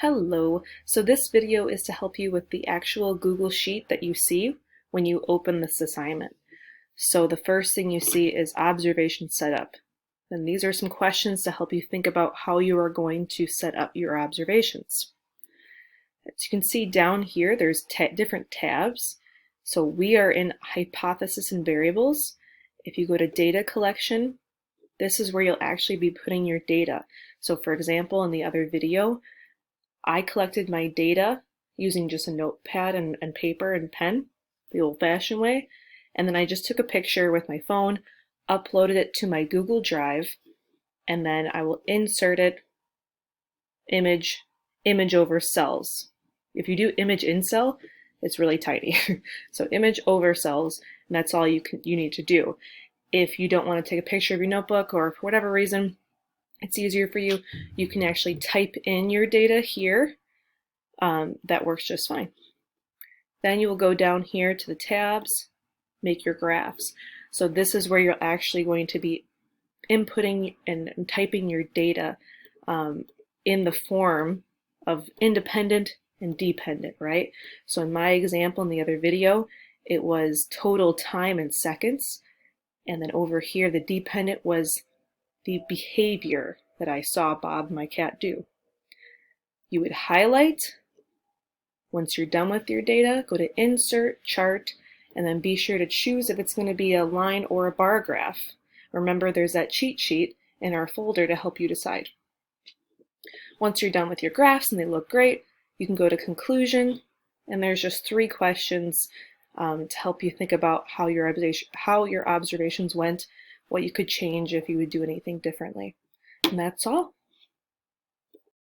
Hello. So this video is to help you with the actual Google Sheet that you see when you open this assignment. So the first thing you see is observation setup. And these are some questions to help you think about how you are going to set up your observations. As you can see down here, there's different tabs. So we are in hypothesis and variables. If you go to data collection, this is where you'll actually be putting your data. So for example, in the other video, I collected my data using just a notepad and paper and pen, the old-fashioned way, and then I just took a picture with my phone, uploaded it to my Google Drive, and then I will insert it, image over cells. If you do image in cell, it's really tiny. So image over cells, and that's all you need to do. If you don't want to take a picture of your notebook or for whatever reason, it's easier for you, you can actually type in your data here. That works just fine. Then you will go down here to the tabs, make your graphs. So this is where you're actually going to be inputting and typing your data in the form of independent and dependent, right? So in my example in the other video, it was total time in seconds. And then over here, the dependent was the behavior that I saw Bob, my cat, do. You would highlight. Once you're done with your data, go to Insert, Chart, and then be sure to choose if it's going to be a line or a bar graph. Remember, there's that cheat sheet in our folder to help you decide. Once you're done with your graphs and they look great, you can go to Conclusion, and there's just 3 questions to help you think about how your observations went, what you could change if you would do anything differently. And that's all.